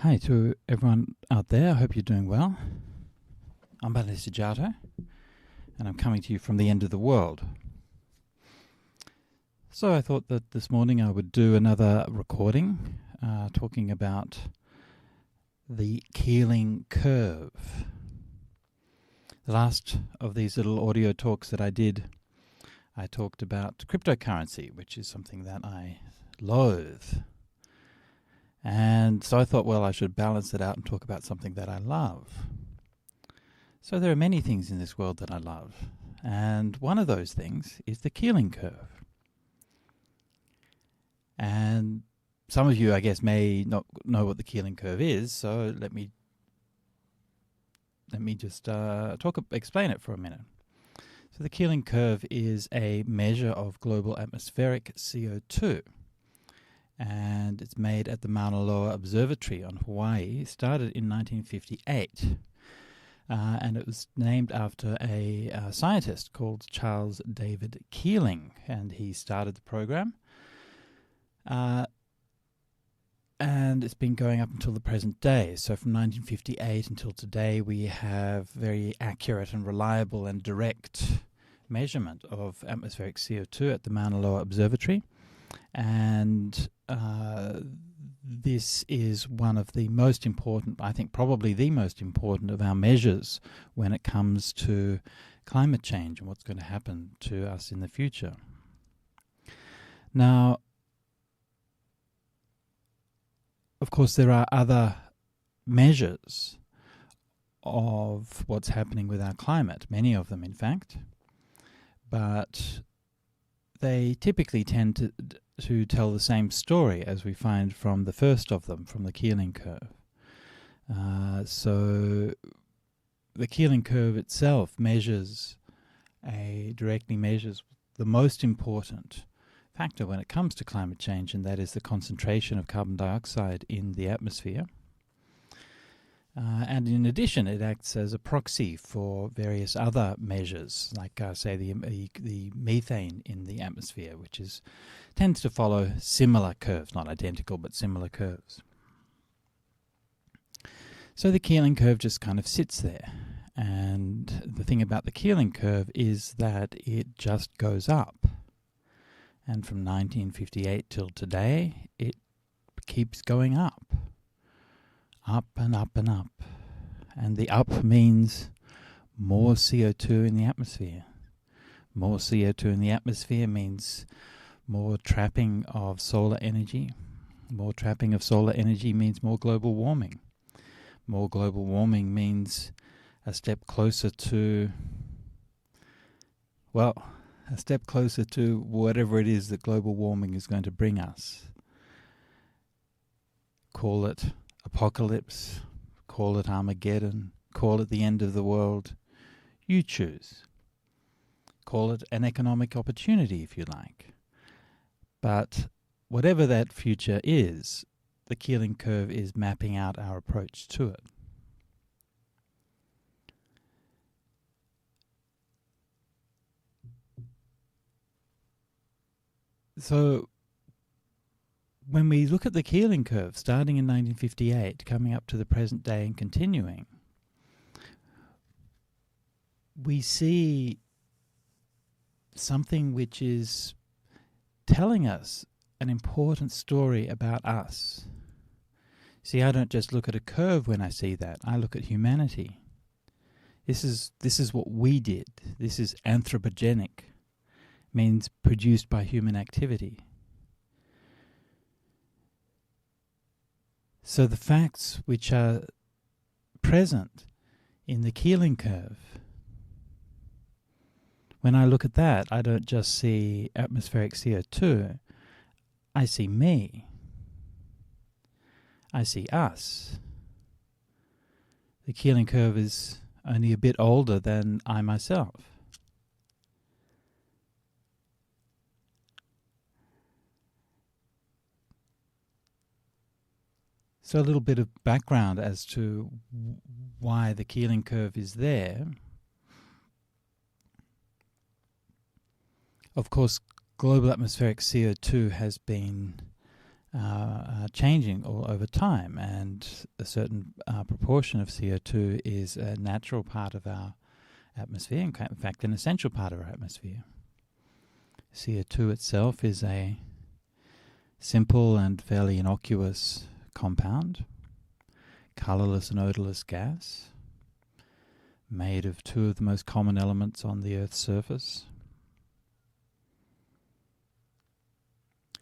Hi to everyone out there. I hope you're doing well. I'm Bhante Sujato, and I'm coming to you from the end of the world. So I thought that this morning I would do another recording talking about the Keeling Curve. The last of these little audio talks that I did, I talked about cryptocurrency, which is something that I loathe. And so I thought, well, I should balance it out and talk about something that I love. So there are many things in this world that I love. And one of those things is the Keeling Curve. And some of you, I guess, may not know what the Keeling Curve is, so let me just explain it for a minute. So the Keeling Curve is a measure of global atmospheric CO2. And it's made at the Mauna Loa Observatory on Hawaii. It started in 1958. And it was named after a scientist called Charles David Keeling. And he started the program. And it's been going up until the present day. So from 1958 until today, we have very accurate and reliable and direct measurement of atmospheric CO2 at the Mauna Loa Observatory. And this is one of the most important, I think probably the most important of our measures when it comes to climate change and what's going to happen to us in the future. Now, of course, there are other measures of what's happening with our climate, many of them in fact, but they typically tend to tell the same story as we find from the first of them, from the Keeling Curve. So the Keeling Curve itself directly measures the most important factor when it comes to climate change, and that is the concentration of carbon dioxide in the atmosphere. And in addition, it acts as a proxy for various other measures, like, say, the methane in the atmosphere, which tends to follow similar curves, not identical, but similar curves. So the Keeling Curve just kind of sits there. And the thing about the Keeling Curve is that it just goes up. And from 1958 till today, it keeps going up. Up and up and up. And the up means more CO2 in the atmosphere. More CO2 in the atmosphere means more trapping of solar energy. More trapping of solar energy means more global warming. More global warming means a step closer to whatever it is that global warming is going to bring us. Call it apocalypse, call it Armageddon, call it the end of the world. You choose. Call it an economic opportunity if you like. But whatever that future is, the Keeling Curve is mapping out our approach to it. So when we look at the Keeling Curve, starting in 1958, coming up to the present day and continuing, we see something which is telling us an important story about us. See, I don't just look at a curve when I see that. I look at humanity. This is what we did. This is anthropogenic, means produced by human activity. So the facts which are present in the Keeling Curve, when I look at that, I don't just see atmospheric CO2, I see me. I see us. The Keeling Curve is only a bit older than I myself. So a little bit of background as to why the Keeling Curve is there. Of course, global atmospheric CO2 has been changing all over time, and a certain proportion of CO2 is a natural part of our atmosphere, in fact an essential part of our atmosphere. CO2 itself is a simple and fairly innocuous compound, colourless and odourless gas, made of two of the most common elements on the Earth's surface.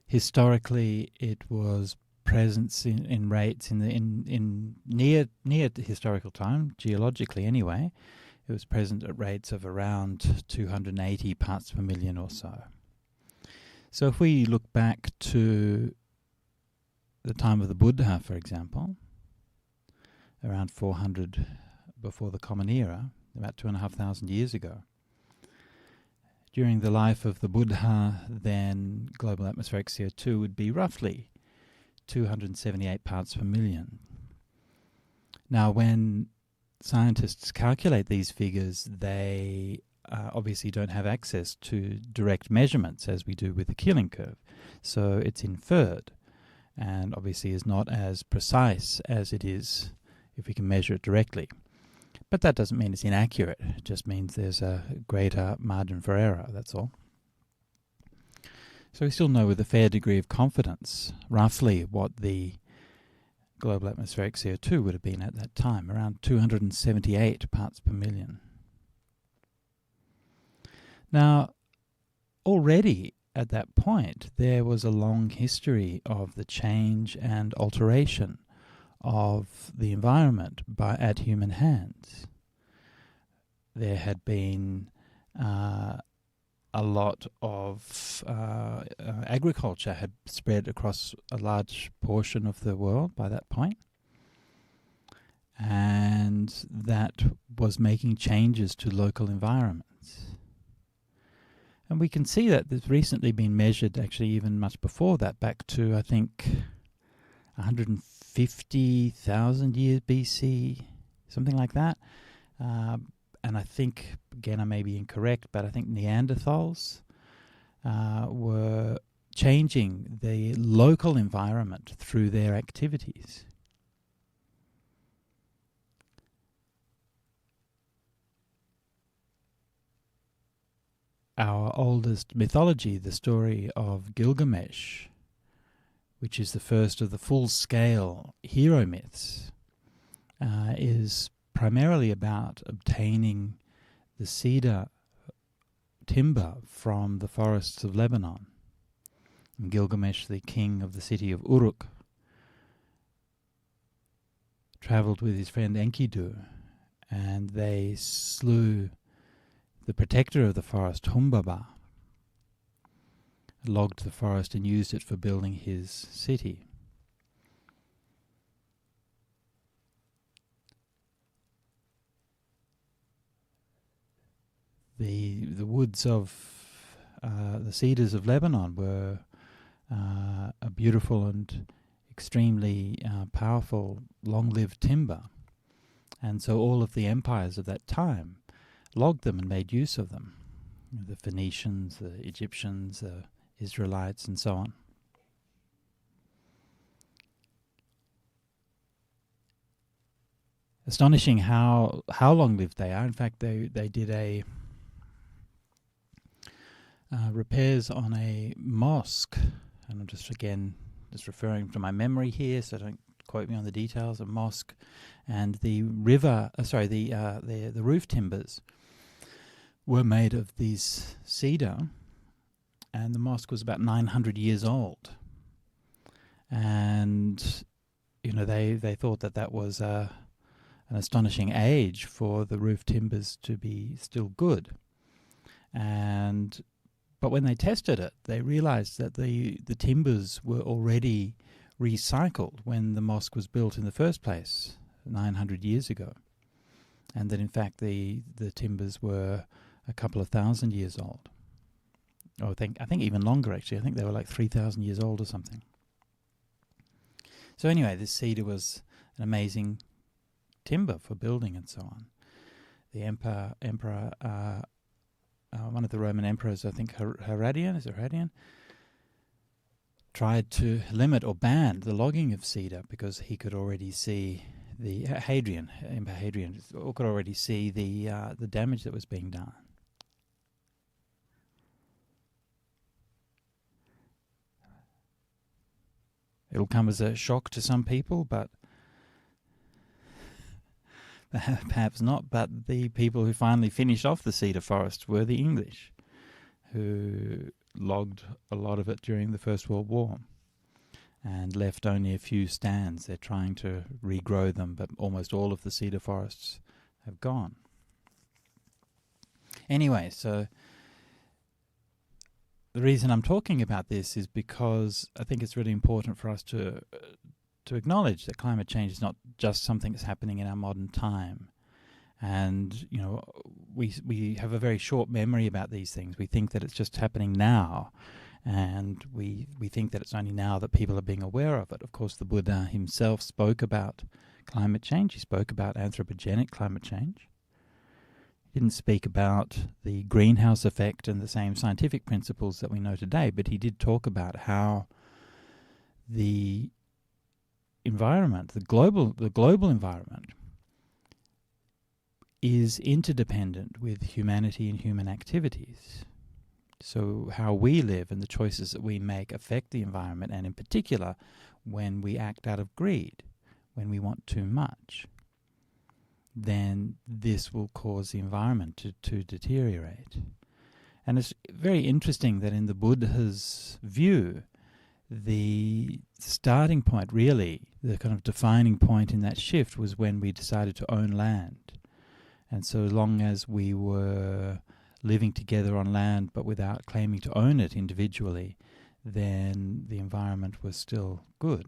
Historically, it was present in rates in near historical time, geologically anyway. It was present at rates of around 280 parts per million or so. So if we look back to the time of the Buddha, for example, around 400 before the Common Era, about 2,500 years ago, during the life of the Buddha, then global atmospheric CO2 would be roughly 278 parts per million. Now, when scientists calculate these figures, they obviously don't have access to direct measurements as we do with the Keeling Curve. So it's inferred, and obviously is not as precise as it is if we can measure it directly. But that doesn't mean it's inaccurate. It just means there's a greater margin for error, that's all. So we still know with a fair degree of confidence roughly what the global atmospheric CO2 would have been at that time, around 278 parts per million. Now, already at that point, there was a long history of the change and alteration of the environment at human hands. There had been a lot of agriculture had spread across a large portion of the world by that point, and that was making changes to local environments. And we can see that there's recently been measured, actually even much before that, back to I think 150,000 years BC, something like that. And I think, again, I may be incorrect, but I think Neanderthals were changing the local environment through their activities. Our oldest mythology, the story of Gilgamesh, which is the first of the full-scale hero myths, is primarily about obtaining the cedar timber from the forests of Lebanon. And Gilgamesh, the king of the city of Uruk, travelled with his friend Enkidu, and they slew the protector of the forest, Humbaba, logged the forest and used it for building his city. The woods of the cedars of Lebanon were a beautiful and extremely powerful, long-lived timber. And so all of the empires of that time logged them and made use of them. The Phoenicians, the Egyptians, the Israelites, and so on. Astonishing how long-lived they are. In fact, they did a repairs on a mosque, and I'm just referring to my memory here, so don't quote me on the details. A mosque, and the the roof timbers were made of these cedar, and the mosque was about 900 years old. And they thought that was an astonishing age for the roof timbers to be still good. But when they tested it, they realized that the timbers were already recycled when the mosque was built in the first place 900 years ago, and that in fact the timbers were a couple of thousand years old. I think even longer, actually. I think they were like 3,000 years old or something. So anyway, this cedar was an amazing timber for building and so on. The emperor, one of the Roman emperors, I think Hadrian, tried to limit or ban the logging of cedar because he could already see the Emperor Hadrian could already see the damage that was being done. It'll come as a shock to some people, but perhaps not. But the people who finally finished off the cedar forest were the English, who logged a lot of it during the First World War and left only a few stands. They're trying to regrow them, but almost all of the cedar forests have gone. Anyway, so the reason I'm talking about this is because I think it's really important for us to acknowledge that climate change is not just something that's happening in our modern time. And, you know, we have a very short memory about these things. We think that it's just happening now, and we think that it's only now that people are being aware of it. Of course, the Buddha himself spoke about climate change. He spoke about anthropogenic climate change. He didn't speak about the greenhouse effect and the same scientific principles that we know today, but he did talk about how the environment, the global environment, is interdependent with humanity and human activities. So how we live and the choices that we make affect the environment, and in particular when we act out of greed, when we want too much, then this will cause the environment to deteriorate. And it's very interesting that in the Buddha's view, the starting point, really, the kind of defining point in that shift was when we decided to own land. And so long as we were living together on land but without claiming to own it individually, then the environment was still good.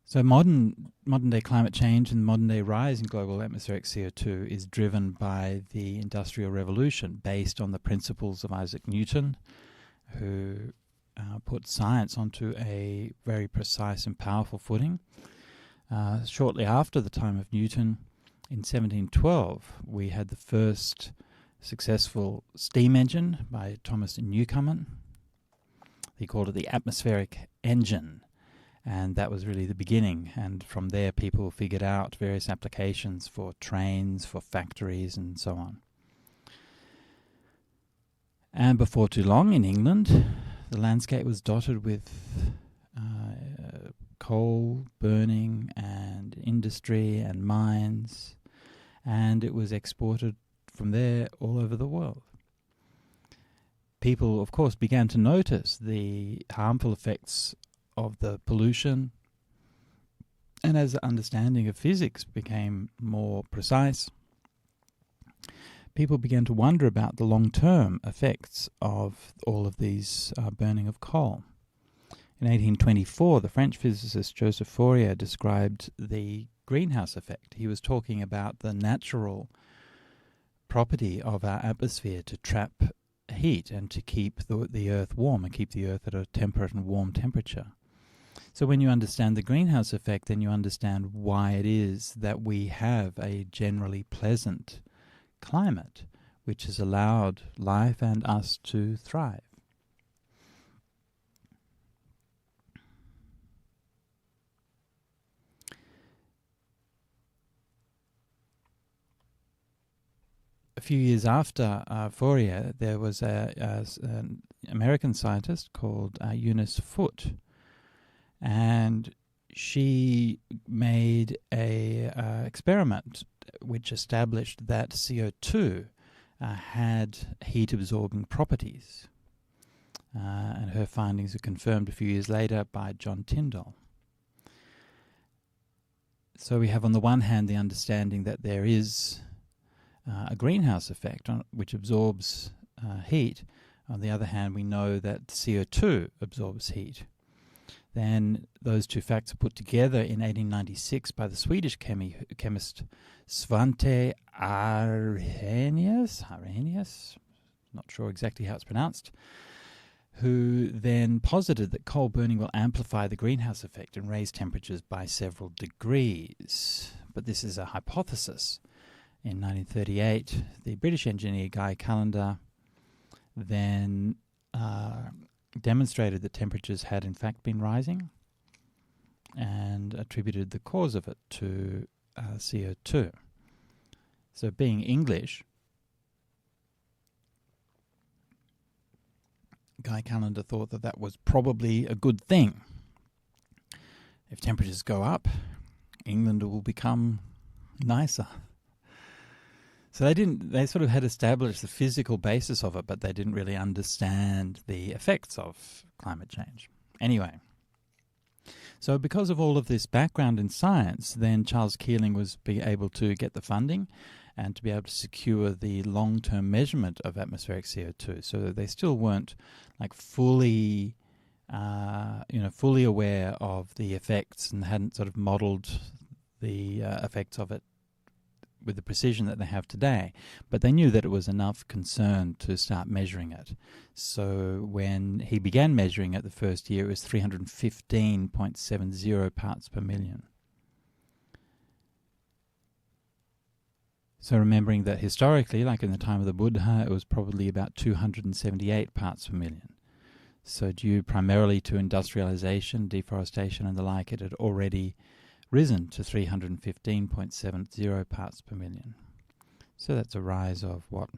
So modern day climate change and modern day rise in global atmospheric CO2 is driven by the Industrial Revolution, based on the principles of Isaac Newton, who put science onto a very precise and powerful footing. Shortly after the time of Newton, in 1712, we had the first successful steam engine by Thomas Newcomen. He called it the atmospheric engine, and that was really the beginning. And from there, people figured out various applications for trains, for factories, and so on. And before too long, in England, the landscape was dotted with coal burning and industry and mines, and it was exported from there all over the world. People, of course, began to notice the harmful effects of the pollution, and as the understanding of physics became more precise, people began to wonder about the long-term effects of all of these burning of coal. In 1824, the French physicist Joseph Fourier described the greenhouse effect. He was talking about the natural property of our atmosphere to trap heat and to keep the Earth warm and keep the Earth at a temperate and warm temperature. So when you understand the greenhouse effect, then you understand why it is that we have a generally pleasant climate, which has allowed life and us to thrive. A few years after Fourier, there was an American scientist called Eunice Foote, and she made a experiment which established that CO2 had heat-absorbing properties, and her findings were confirmed a few years later by John Tyndall. So we have on the one hand the understanding that there is a greenhouse effect which absorbs heat. On the other hand, we know that CO2 absorbs heat. Then those two facts are put together in 1896 by the Swedish chemist Svante Arrhenius, not sure exactly how it's pronounced, who then posited that coal burning will amplify the greenhouse effect and raise temperatures by several degrees. But this is a hypothesis. In 1938, the British engineer Guy Callender then demonstrated that temperatures had in fact been rising and attributed the cause of it to CO2. So being English, Guy Callender thought that that was probably a good thing. If temperatures go up, England will become nicer. So they sort of had established the physical basis of it, but they didn't really understand the effects of climate change. Anyway, so because of all of this background in science, then Charles Keeling was able to get the funding and to be able to secure the long-term measurement of atmospheric CO2. So they still weren't like fully aware of the effects and hadn't sort of modelled the effects of it with the precision that they have today. But they knew that it was enough concern to start measuring it. So when he began measuring it the first year, it was 315.70 parts per million. So remembering that historically, like in the time of the Buddha, it was probably about 278 parts per million. So due primarily to industrialization, deforestation and the like, it had already risen to 315.70 parts per million. So that's a rise of what?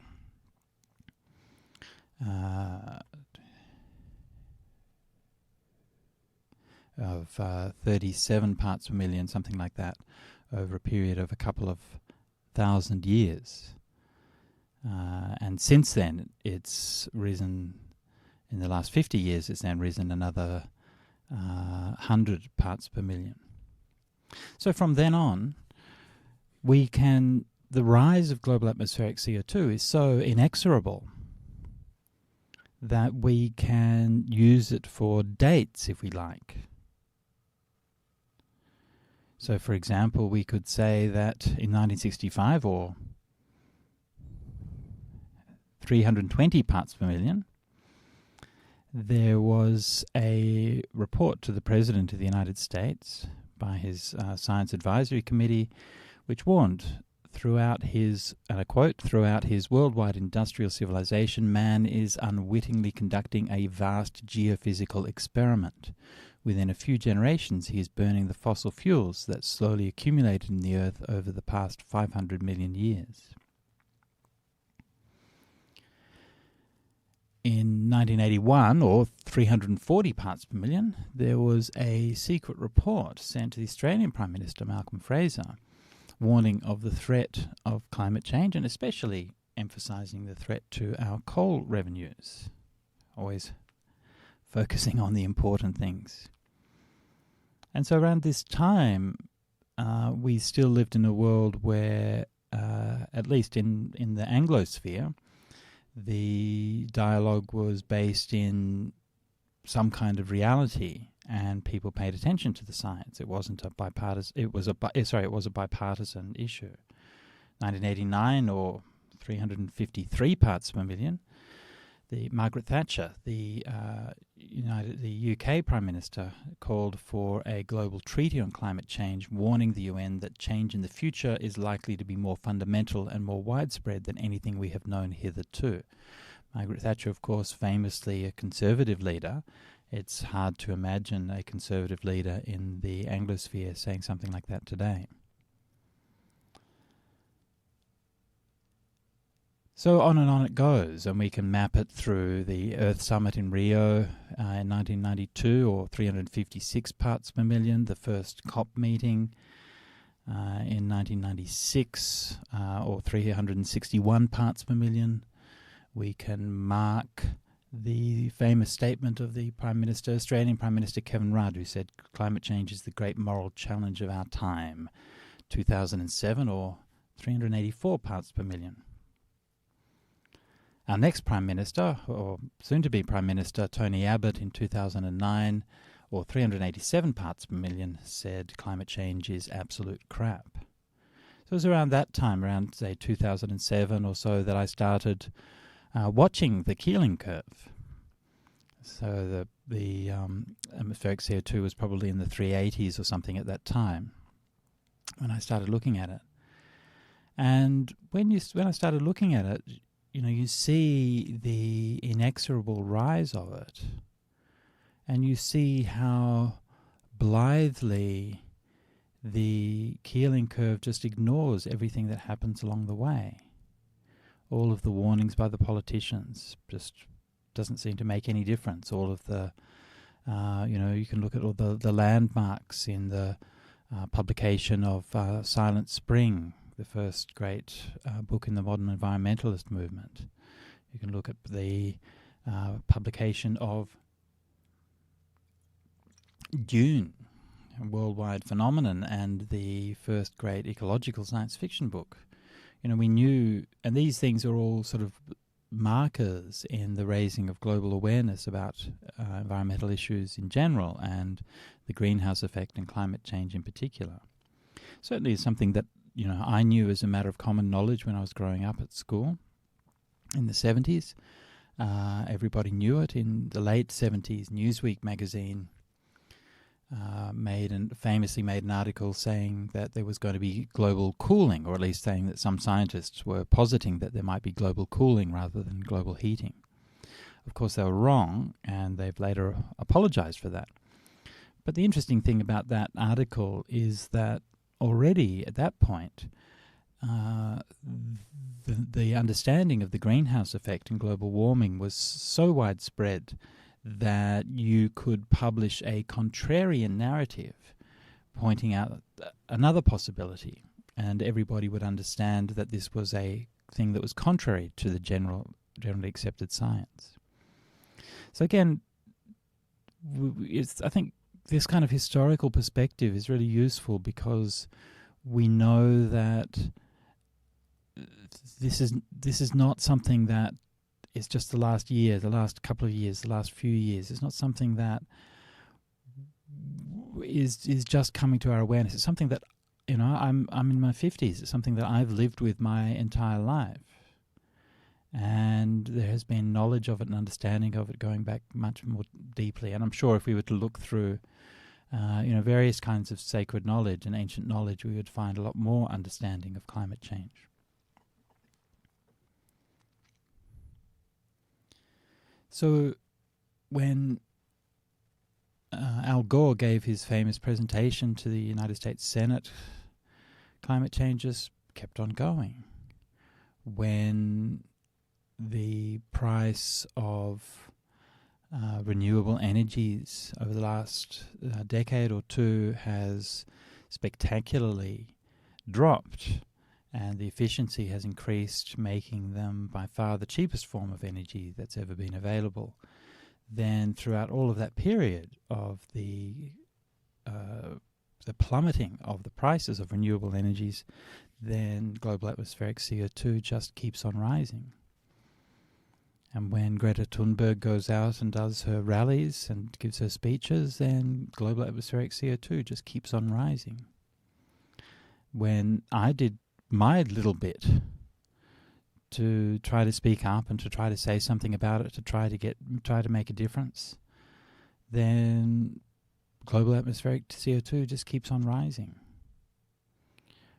37 parts per million, something like that, over a period of a couple of 1,000 years. And since then, it's risen, in the last 50 years, it's then risen another 100 parts per million. So from then on, the rise of global atmospheric CO2 is so inexorable that we can use it for dates if we like. So, for example, we could say that in 1965, or 320 parts per million, there was a report to the President of the United States by his Science Advisory Committee, which warned throughout his, and I quote, "Throughout his worldwide industrial civilization, man is unwittingly conducting a vast geophysical experiment. Within a few generations, he is burning the fossil fuels that slowly accumulated in the earth over the past 500 million years." In 1981, or 340 parts per million, there was a secret report sent to the Australian Prime Minister, Malcolm Fraser, warning of the threat of climate change and especially emphasising the threat to our coal revenues. Always focusing on the important things. And so around this time, we still lived in a world where, at least in the Anglosphere, the dialogue was based in some kind of reality, and people paid attention to the science. It wasn't a bipartisan. It was a bipartisan issue. 1989, or 353 parts per million. Margaret Thatcher, the UK Prime Minister, called for a global treaty on climate change, warning the UN that change in the future is likely to be more fundamental and more widespread than anything we have known hitherto. Margaret Thatcher, of course, famously a conservative leader. It's hard to imagine a conservative leader in the Anglosphere saying something like that today. So on and on it goes, and we can map it through the Earth Summit in Rio in 1992, or 356 parts per million, the first COP meeting in 1996, or 361 parts per million. We can mark the famous statement of the Australian Prime Minister Kevin Rudd, who said climate change is the great moral challenge of our time, 2007, or 384 parts per million. Our next Prime Minister, or soon-to-be Prime Minister, Tony Abbott, in 2009, or 387 parts per million, said climate change is absolute crap. So it was around that time, around, say, 2007 or so, that I started watching the Keeling Curve. So the atmospheric CO2 was probably in the 380s or something at that time when I started looking at it. And when I started looking at it, you see the inexorable rise of it, and you see how blithely the Keeling Curve just ignores everything that happens along the way. All of the warnings by the politicians just doesn't seem to make any difference. All of the, you can look at all the landmarks in the publication of Silent Spring, the first great book in the modern environmentalist movement. You can look at the publication of Dune, a worldwide phenomenon, and the first great ecological science fiction book. We knew, and these things are all sort of markers in the raising of global awareness about environmental issues in general and the greenhouse effect and climate change in particular. Certainly is something that I knew as a matter of common knowledge when I was growing up at school in the 70s. Everybody knew it. In the late 70s, Newsweek magazine famously made an article saying that there was going to be global cooling, or at least saying that some scientists were positing that there might be global cooling rather than global heating. Of course, they were wrong, and they've later apologized for that. But the interesting thing about that article is that already at that point, the understanding of the greenhouse effect and global warming was so widespread that you could publish a contrarian narrative pointing out another possibility, and everybody would understand that this was a thing that was contrary to the generally accepted science. So again, I think this kind of historical perspective is really useful because we know that this is not something that is just the last year, the last couple of years, the last few years. It's not something that is just coming to our awareness. It's something that, I'm in my 50s. It's something that I've lived with my entire life. And there has been knowledge of it and understanding of it going back much more deeply. And I'm sure if we were to look through, various kinds of sacred knowledge and ancient knowledge, we would find a lot more understanding of climate change. So when Al Gore gave his famous presentation to the United States Senate, climate change just kept on going. When the price of renewable energies over the last decade or two has spectacularly dropped, and the efficiency has increased, making them by far the cheapest form of energy that's ever been available, then throughout all of that period of the plummeting of the prices of renewable energies, then global atmospheric CO2 just keeps on rising. And when Greta Thunberg goes out and does her rallies and gives her speeches, then global atmospheric CO2 just keeps on rising. When I did my little bit to try to speak up and to try to say something about it, to try to make a difference, then global atmospheric CO2 just keeps on rising.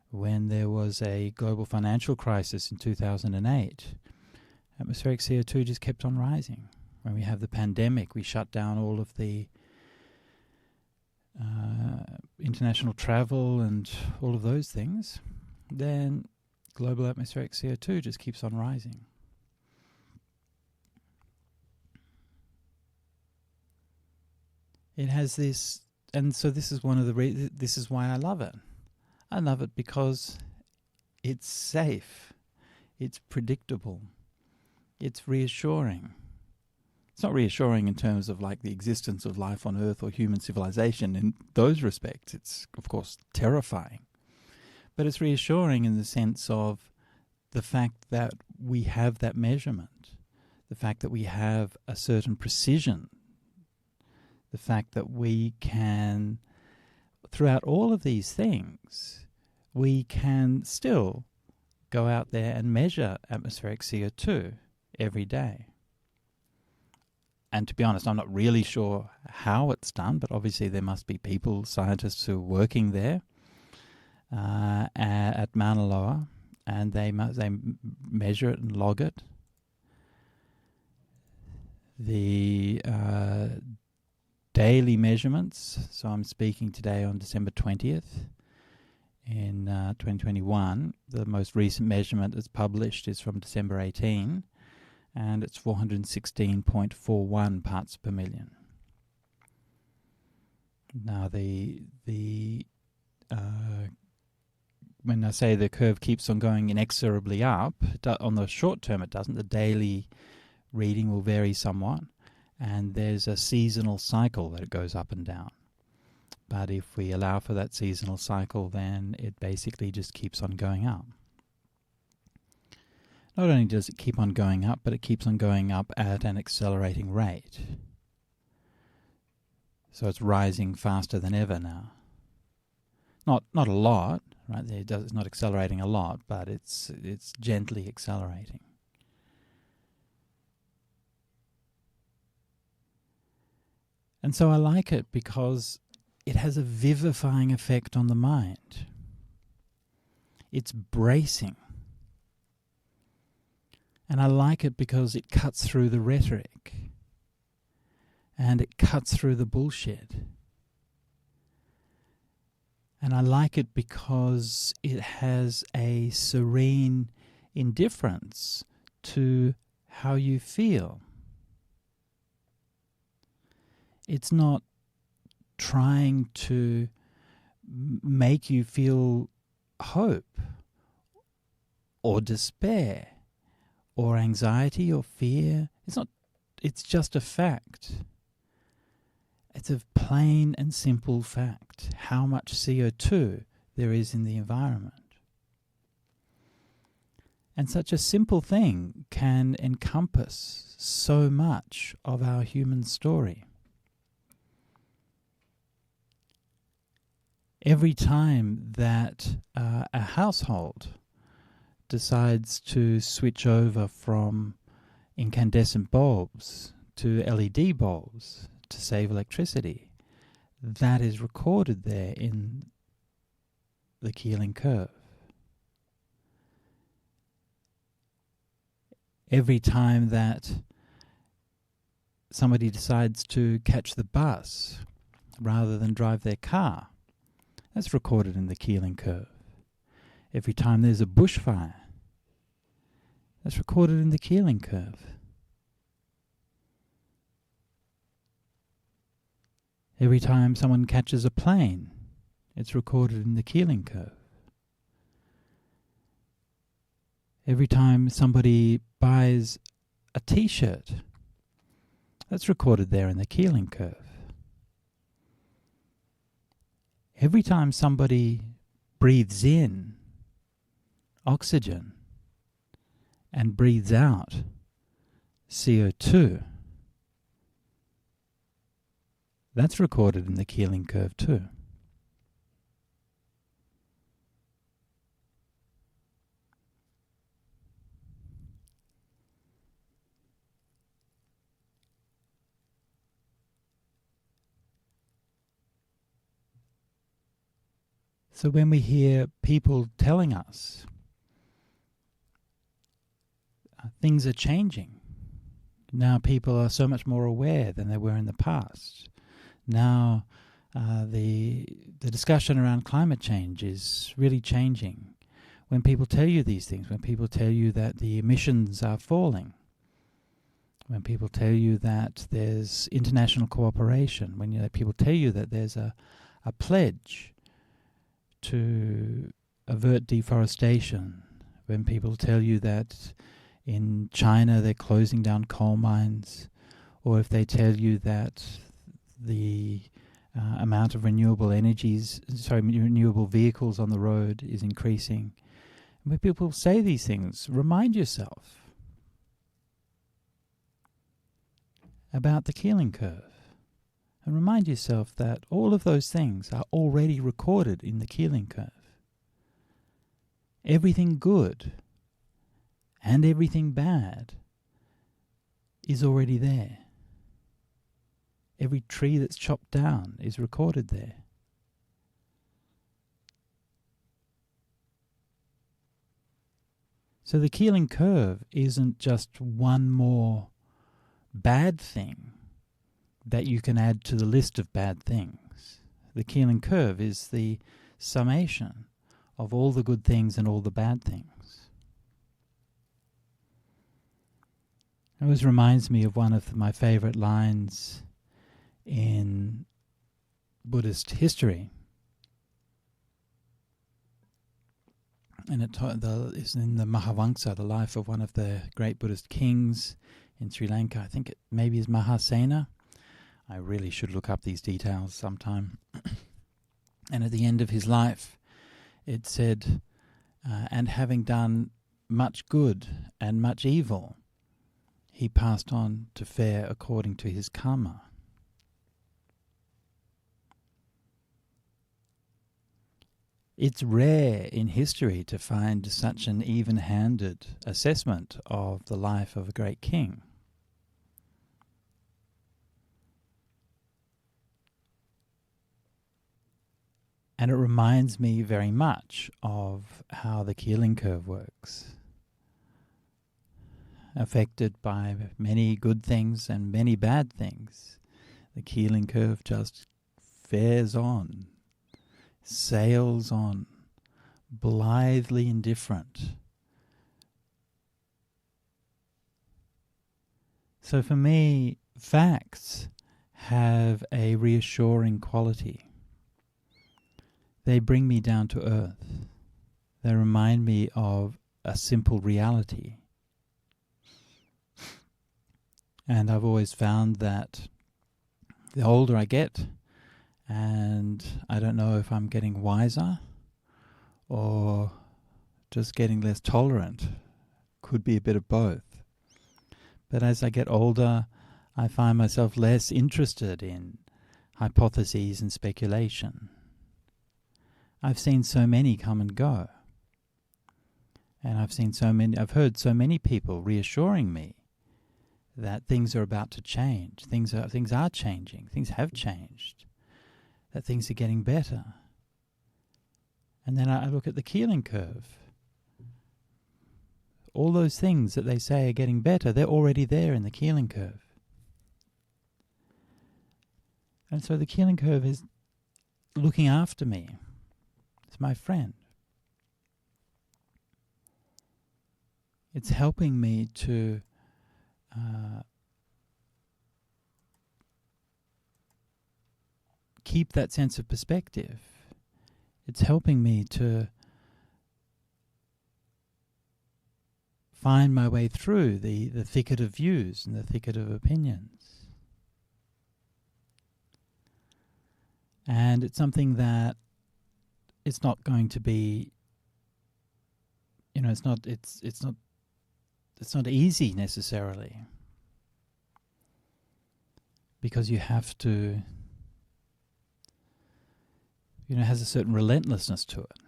When there was a global financial crisis in 2008, atmospheric CO2 just kept on rising. When we have the pandemic, we shut down all of the international travel and all of those things, then global atmospheric CO2 just keeps on rising. It has this, and so this is one of the this is why I love it. I love it because it's safe, it's predictable, it's reassuring. It's not reassuring in terms of like the existence of life on Earth or human civilization. In those respects, it's of course terrifying. But it's reassuring in the sense of the fact that we have that measurement, the fact that we have a certain precision, the fact that we can, throughout all of these things, we can still go out there and measure atmospheric CO2 every day. And to be honest, I'm not really sure how it's done, but obviously there must be people, scientists who are working there at Mauna Loa, and they measure it and log it the daily measurements, so I'm speaking today on December 20th in 2021. The most recent measurement that's published is from December 18, and it's 416.41 parts per million. Now when I say the curve keeps on going inexorably up, on the short term it doesn't. The daily reading will vary somewhat, and there's a seasonal cycle that it goes up and down. But if we allow for that seasonal cycle, then it basically just keeps on going up. Not only does it keep on going up, but it keeps on going up at an accelerating rate. So it's rising faster than ever now. Not a lot, right? It's not accelerating a lot, but it's gently accelerating. And so I like it because it has a vivifying effect on the mind. It's bracing. And I like it because it cuts through the rhetoric. And it cuts through the bullshit. And I like it because it has a serene indifference to how you feel. It's not trying to make you feel hope or despair or anxiety or fear. It's just a fact. It's a plain and simple fact how much CO2 there is in the environment. And such a simple thing can encompass so much of our human story. Every time that a household decides to switch over from incandescent bulbs to LED bulbs to save electricity, that is recorded there in the Keeling Curve. Every time that somebody decides to catch the bus rather than drive their car, that's recorded in the Keeling Curve. Every time there's a bushfire, that's recorded in the Keeling Curve. Every time someone catches a plane, it's recorded in the Keeling Curve. Every time somebody buys a t-shirt, that's recorded there in the Keeling Curve. Every time somebody breathes in oxygen and breathes out CO2, that's recorded in the Keeling Curve too. So when we hear people telling us things are changing, now people are so much more aware than they were in the past. Now the discussion around climate change is really changing. When people tell you these things, when people tell you that the emissions are falling, when people tell you that there's international cooperation, when people tell you that there's a pledge to avert deforestation, when people tell you that in China they're closing down coal mines, or if they tell you that the amount of renewable vehicles on the road is increasing. When people say these things, remind yourself about the Keeling Curve. And remind yourself that all of those things are already recorded in the Keeling Curve. Everything good and everything bad is already there. Every tree that's chopped down is recorded there. So the Keeling Curve isn't just one more bad thing that you can add to the list of bad things. The Keeling Curve is the summation of all the good things and all the bad things. It always reminds me of one of my favorite lines in Buddhist history. And it's in the Mahavamsa, the life of one of the great Buddhist kings in Sri Lanka. I think it maybe is Mahasena. I really should look up these details sometime. And at the end of his life, it said, and having done much good and much evil, he passed on to fare according to his karma. It's rare in history to find such an even-handed assessment of the life of a great king. And it reminds me very much of how the Keeling Curve works. Affected by many good things and many bad things, the Keeling Curve just fares on, sails on, blithely indifferent. So for me, facts have a reassuring quality. They bring me down to earth. They remind me of a simple reality. And I've always found that the older I get, and I don't know if I'm getting wiser or just getting less tolerant, could be a bit of both. But as I get older, I find myself less interested in hypotheses and speculation. I've seen so many come and go. And I've heard so many people reassuring me that things are about to change. Things are changing. Things have changed. That things are getting better. And then I look at the Keeling Curve. All those things that they say are getting better, they're already there in the Keeling Curve. And so the Keeling Curve is looking after me. It's my friend. It's helping me to keep that sense of perspective. It's helping me to find my way through the thicket of views and the thicket of opinions. And it's something that it's not going to be, it's not easy necessarily, because you have to, it has a certain relentlessness to it.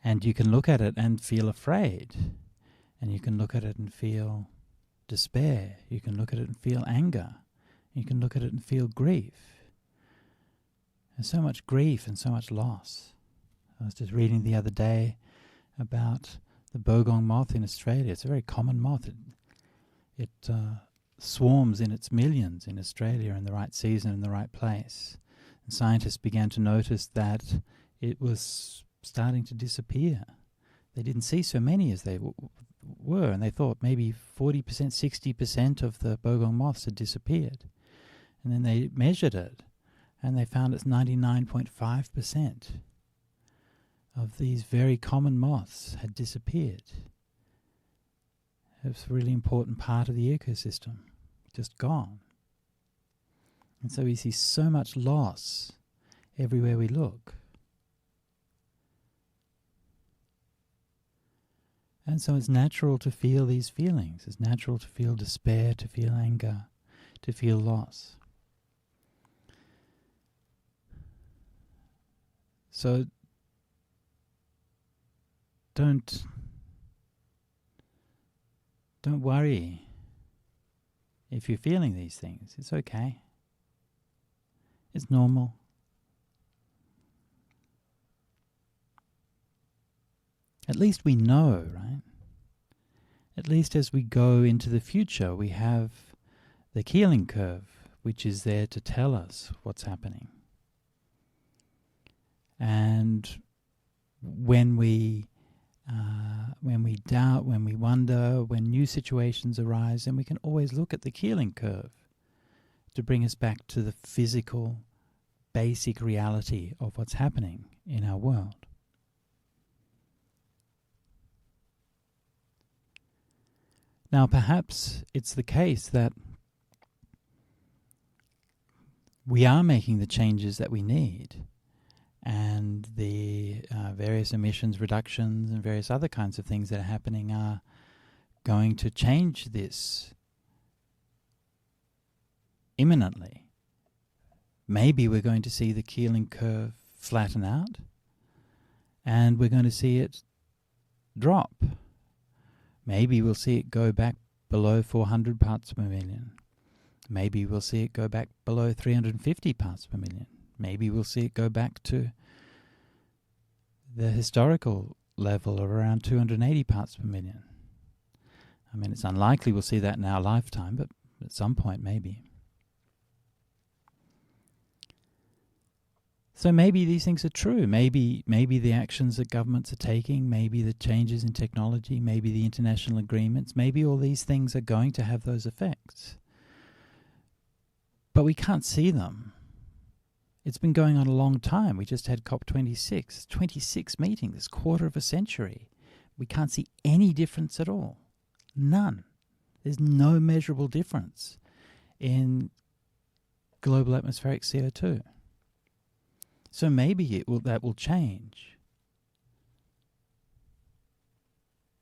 And you can look at it and feel afraid, and you can look at it and feel despair, you can look at it and feel anger, you can look at it and feel grief. There's so much grief and so much loss. I was just reading the other day about the Bogong moth in Australia. It's a very common moth. It swarms in its millions in Australia in the right season, in the right place. And scientists began to notice that it was starting to disappear. They didn't see so many as they were, and they thought maybe 40%, 60% of the Bogong moths had disappeared. And then they measured it, and they found it's 99.5% of these very common moths had disappeared. It was a really important part of the ecosystem, just gone. And so we see so much loss everywhere we look. And so it's natural to feel these feelings. It's natural to feel despair, to feel anger, to feel loss. So don't worry if you're feeling these things. It's okay. It's normal. At least we know, right? at least as we go into the future, we have the Keeling Curve, which is there to tell us what's happening. And when we doubt, when we wonder, when new situations arise, then we can always look at the Keeling Curve to bring us back to the physical, basic reality of what's happening in our world. Now, perhaps it's the case that we are making the changes that we need, and the various emissions reductions and various other kinds of things that are happening are going to change this imminently. Maybe we're going to see the Keeling Curve flatten out, and we're going to see it drop. Maybe we'll see it go back below 400 parts per million. Maybe we'll see it go back below 350 parts per million. Maybe we'll see it go back to the historical level of around 280 parts per million. I mean, it's unlikely we'll see that in our lifetime, but at some point maybe. So maybe these things are true. Maybe the actions that governments are taking, maybe the changes in technology, maybe the international agreements, maybe all these things are going to have those effects. But we can't see them. It's been going on a long time. We just had COP26, 26 meetings, quarter of a century. We can't see any difference at all. None. There's no measurable difference in global atmospheric CO2. So maybe that will change.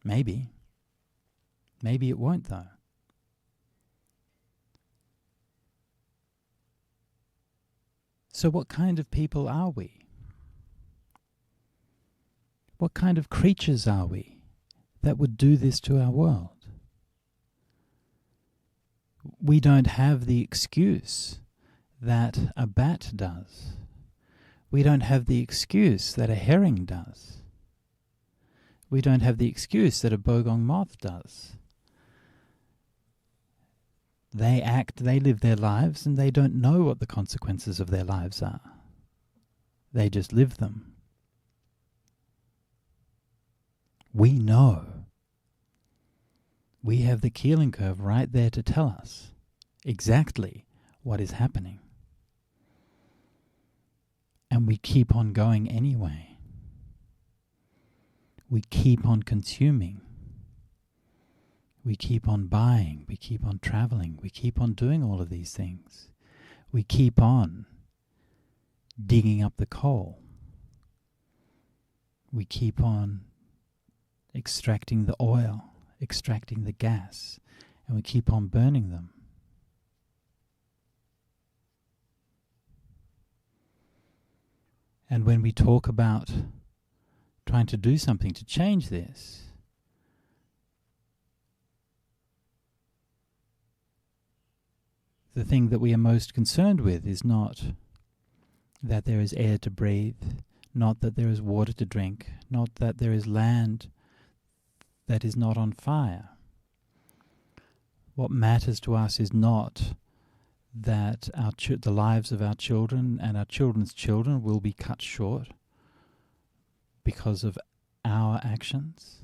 Maybe. Maybe it won't, though. So what kind of people are we? What kind of creatures are we that would do this to our world? We don't have the excuse that a bat does. We don't have the excuse that a herring does. We don't have the excuse that a Bogong moth does. They live their lives, and they don't know what the consequences of their lives are. They just live them. We know. We have the Keeling Curve right there to tell us exactly what is happening. And we keep on going anyway. We keep on consuming. We keep on buying. We keep on traveling. We keep on doing all of these things. We keep on digging up the coal. We keep on extracting the oil, extracting the gas, and we keep on burning them. And when we talk about trying to do something to change this, the thing that we are most concerned with is not that there is air to breathe, not that there is water to drink, not that there is land that is not on fire. What matters to us is not that the lives of our children and our children's children will be cut short because of our actions.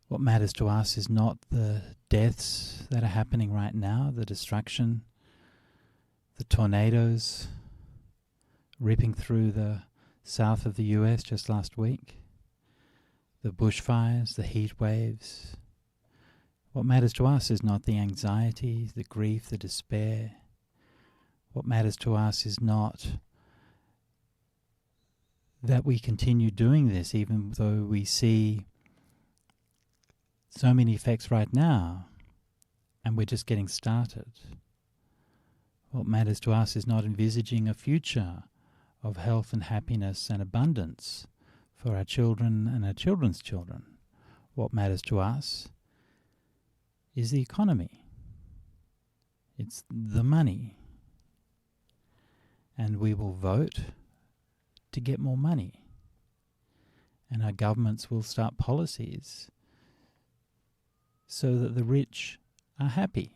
What matters to us is not the deaths that are happening right now, the destruction, the tornadoes ripping through the south of the US just last week, the bushfires, the heat waves. What matters to us is not the anxiety, the grief, the despair. What matters to us is not that we continue doing this even though we see so many effects right now and we're just getting started. What matters to us is not envisaging a future of health and happiness and abundance for our children and our children's children. What matters to us is the economy. It's the money. And we will vote to get more money. And our governments will start policies so that the rich are happy,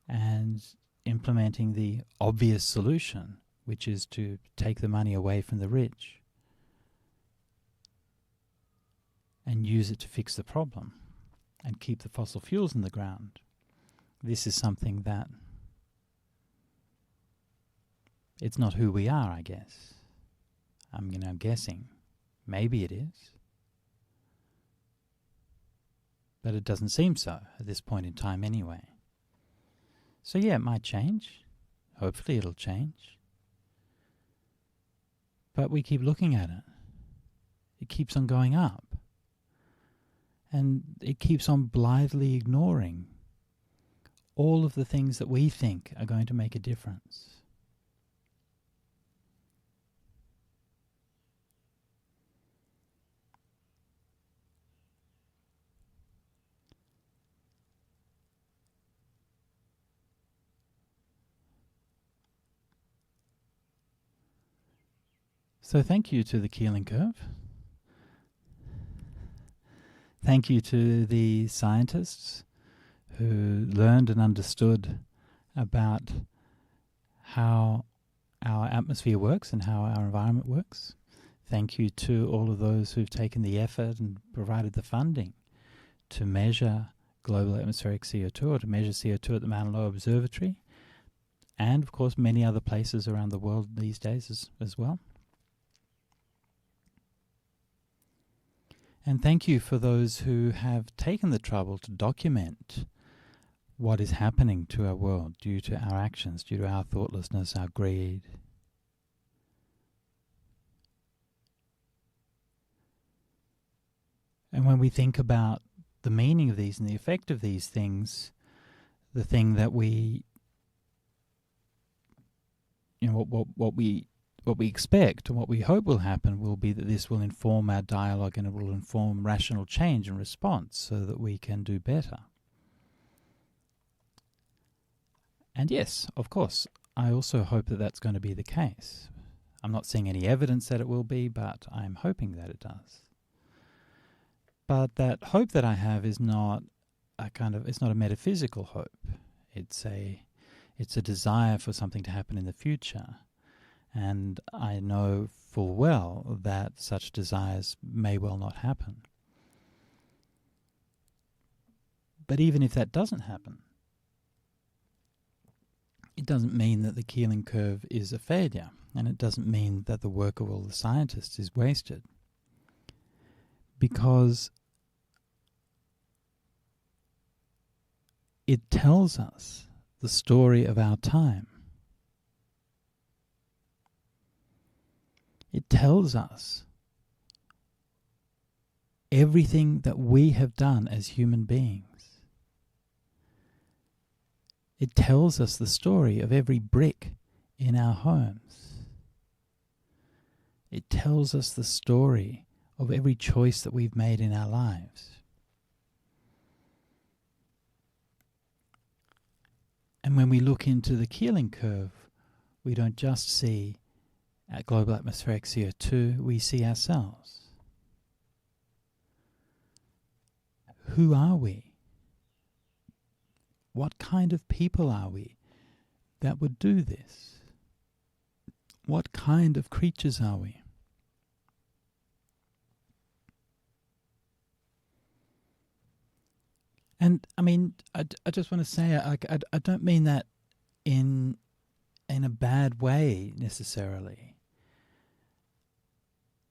and implementing the obvious solution, which is to take the money away from the rich and use it to fix the problem and keep the fossil fuels in the ground. This is something that it's not who we are, I guess. I'm guessing. Maybe it is. But it doesn't seem so at this point in time anyway. So yeah, it might change. Hopefully it'll change. But we keep looking at it. It keeps on going up. And it keeps on blithely ignoring all of the things that we think are going to make a difference. So thank you to the Keeling Curve. Thank you to the scientists who learned and understood about how our atmosphere works and how our environment works. Thank you to all of those who've taken the effort and provided the funding to measure global atmospheric CO2 or to measure CO2 at the Mauna Loa Observatory, and of course many other places around the world these days as well. And thank you for those who have taken the trouble to document what is happening to our world due to our actions, due to our thoughtlessness, our greed. And when we think about the meaning of these and the effect of these things, the thing that we, what we expect and what we hope will happen will be that this will inform our dialogue and it will inform rational change and response so that we can do better. And yes, of course, I also hope that that's going to be the case. I'm not seeing any evidence that it will be, but I'm hoping that it does. But that hope that I have is not it's not a metaphysical hope. It's a desire for something to happen in the future. And I know full well that such desires may well not happen. But even if that doesn't happen, it doesn't mean that the Keeling Curve is a failure, and it doesn't mean that the work of all the scientists is wasted. Because it tells us the story of our time. It tells us everything that we have done as human beings. It tells us the story of every brick in our homes. It tells us the story of every choice that we've made in our lives. And when we look into the Keeling Curve, we don't just see at global atmospheric CO2, we see ourselves. Who are we? What kind of people are we that would do this? What kind of creatures are we? And I mean, I just want to say, I don't mean that in a bad way necessarily.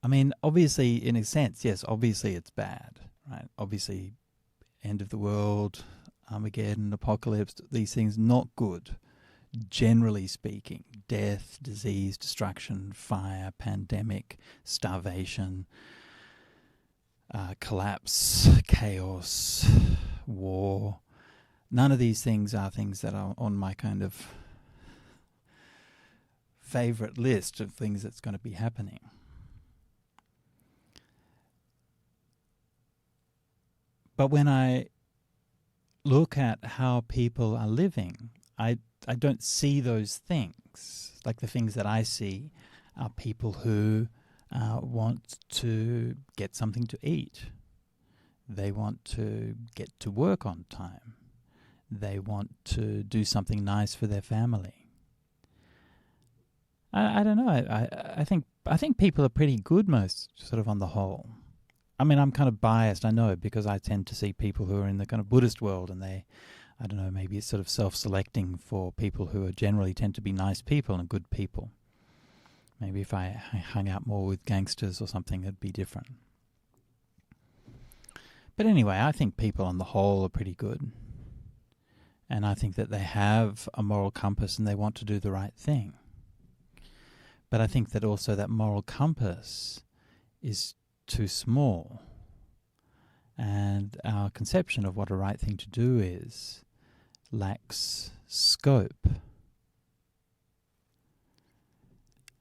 I mean, obviously, in a sense, yes, obviously it's bad, right? Obviously, end of the world, Armageddon, apocalypse, these things, not good, generally speaking. Death, disease, destruction, fire, pandemic, starvation, collapse, chaos, war. None of these things are things that are on my kind of favorite list of things that's going to be happening. But when I look at how people are living, I don't see those things. Like the things that I see are people who want to get something to eat. They want to get to work on time. They want to do something nice for their family. I don't know. I think people are pretty good, most sort of on the whole. I mean, I'm kind of biased, I know, because I tend to see people who are in the kind of Buddhist world, and they, I don't know, maybe it's sort of self-selecting for people who are generally tend to be nice people and good people. Maybe if I hung out more with gangsters or something, it'd be different. But anyway, I think people on the whole are pretty good. And I think that they have a moral compass and they want to do the right thing. But I think that also that moral compass is too small. And our conception of what a right thing to do is lacks scope.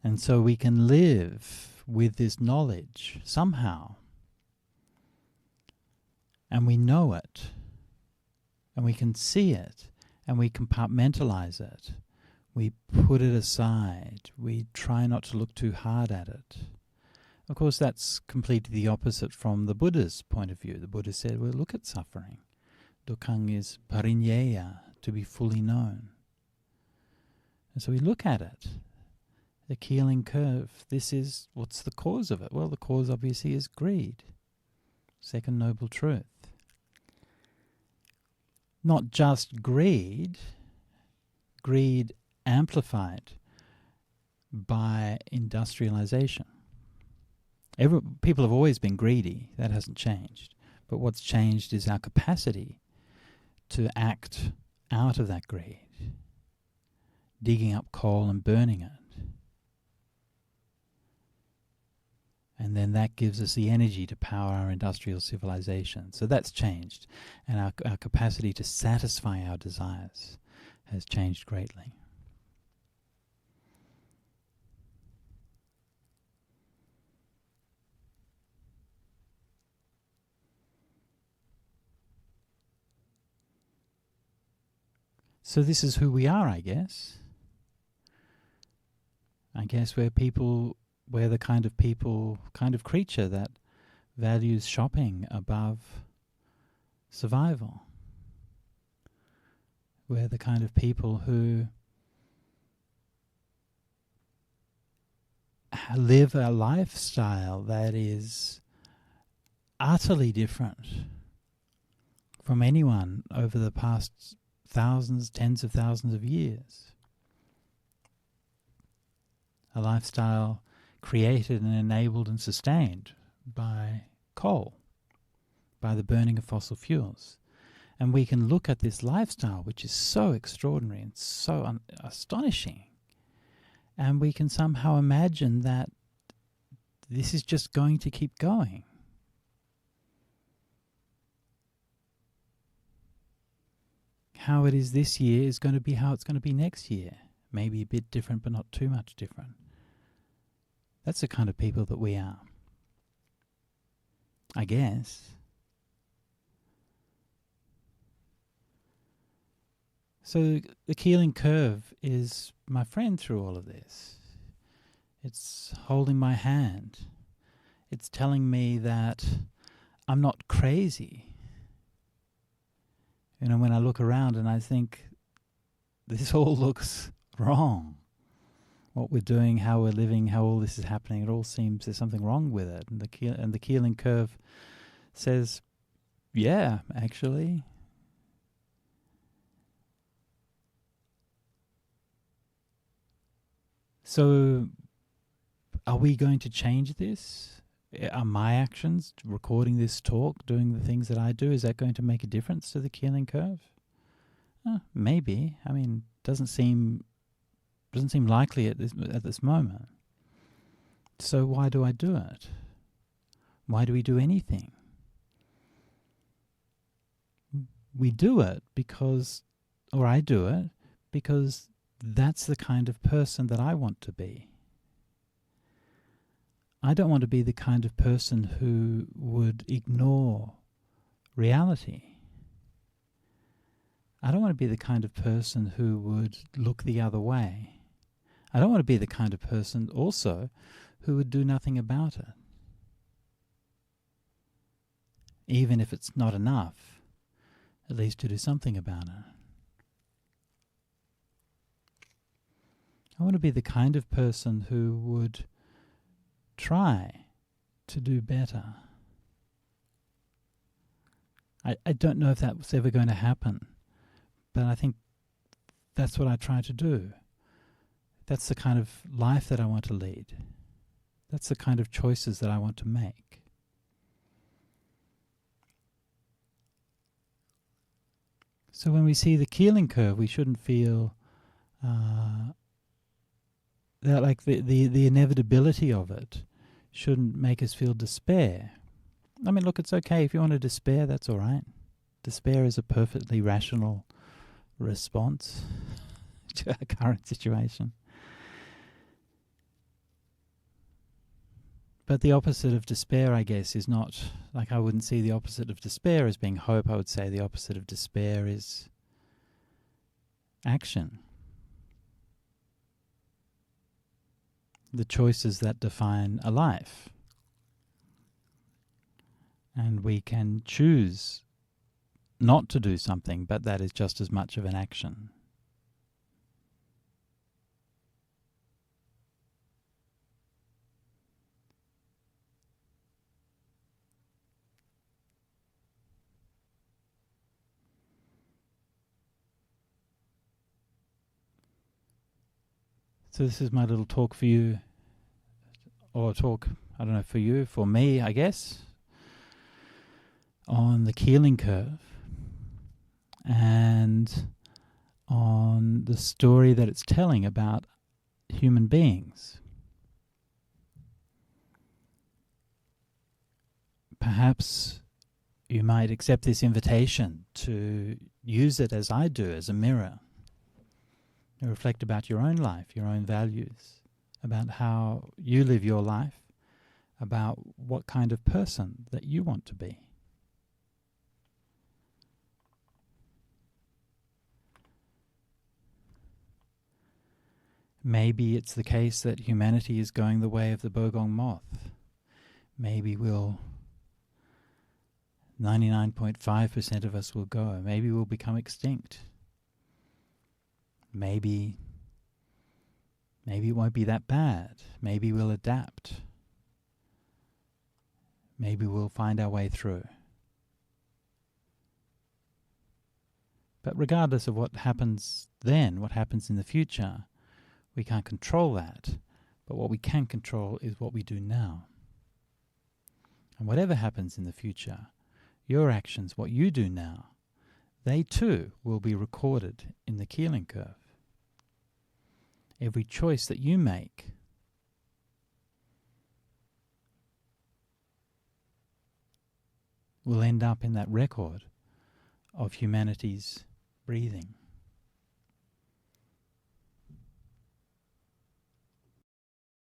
And so we can live with this knowledge somehow. And we know it. And we can see it. And we compartmentalize it. We put it aside. We try not to look too hard at it. Of course, that's completely the opposite from the Buddha's point of view. The Buddha said, well, look at suffering. Dukkhaṃ is parinyeya, to be fully known. And so we look at it. The Keeling Curve, this is, what's the cause of it? Well, the cause obviously is greed. Second noble truth. Not just greed amplified by industrialization. People have always been greedy, that hasn't changed. But what's changed is our capacity to act out of that greed, digging up coal and burning it. And then that gives us the energy to power our industrial civilization. So that's changed. And our capacity to satisfy our desires has changed greatly. So this is who we are, I guess. I guess we're the kind of creature that values shopping above survival. We're the kind of people who live a lifestyle that is utterly different from anyone over the past thousands, tens of thousands of years. A lifestyle created and enabled and sustained by coal, by the burning of fossil fuels. And we can look at this lifestyle, which is so extraordinary and so astonishing, and we can somehow imagine that this is just going to keep going. How it is this year is going to be how it's going to be next year. Maybe a bit different, but not too much different. That's the kind of people that we are, I guess. So the Keeling Curve is my friend through all of this. It's holding my hand. It's telling me that I'm not crazy. You know, when I look around and I think, this all looks wrong. What we're doing, how we're living, how all this is happening, it all seems there's something wrong with it. And the Keeling Curve says, yeah, actually. So, are we going to change this? Are my actions, recording this talk, doing the things that I do, is that going to make a difference to the Keeling Curve? Maybe. I mean, doesn't seem likely at this moment. So why do I do it? Why do we do anything? We do it because, or I do it because that's the kind of person that I want to be. I don't want to be the kind of person who would ignore reality. I don't want to be the kind of person who would look the other way. I don't want to be the kind of person also who would do nothing about it. even if it's not enough, at least to do something about it. I want to be the kind of person who would try to do better. I don't know if that was ever going to happen, but I think that's what I try to do. That's the kind of life that I want to lead. That's the kind of choices that I want to make. So when we see the Keeling Curve, we shouldn't feel that like the inevitability of it shouldn't make us feel despair. I mean, look, it's okay if you want to despair, that's all right. Despair is a perfectly rational response to our current situation. But the opposite of despair, I guess, is not, like I wouldn't see the opposite of despair as being hope. I would say the opposite of despair is action. The choices that define a life. And we can choose not to do something, but that is just as much of an action. So this is my little talk for you, or talk, I don't know, for you, for me, I guess, on the Keeling Curve and on the story that it's telling about human beings. Perhaps you might accept this invitation to use it as I do, as a mirror. You reflect about your own life, your own values, about how you live your life, about what kind of person that you want to be. Maybe it's the case that humanity is going the way of the Bogong moth. Maybe 99.5% of us will go. Maybe we'll become extinct. Maybe it won't be that bad. Maybe we'll adapt. Maybe we'll find our way through. But regardless of what happens then, what happens in the future, we can't control that. But what we can control is what we do now. And whatever happens in the future, your actions, what you do now, they too will be recorded in the Keeling Curve. Every choice that you make will end up in that record of humanity's breathing.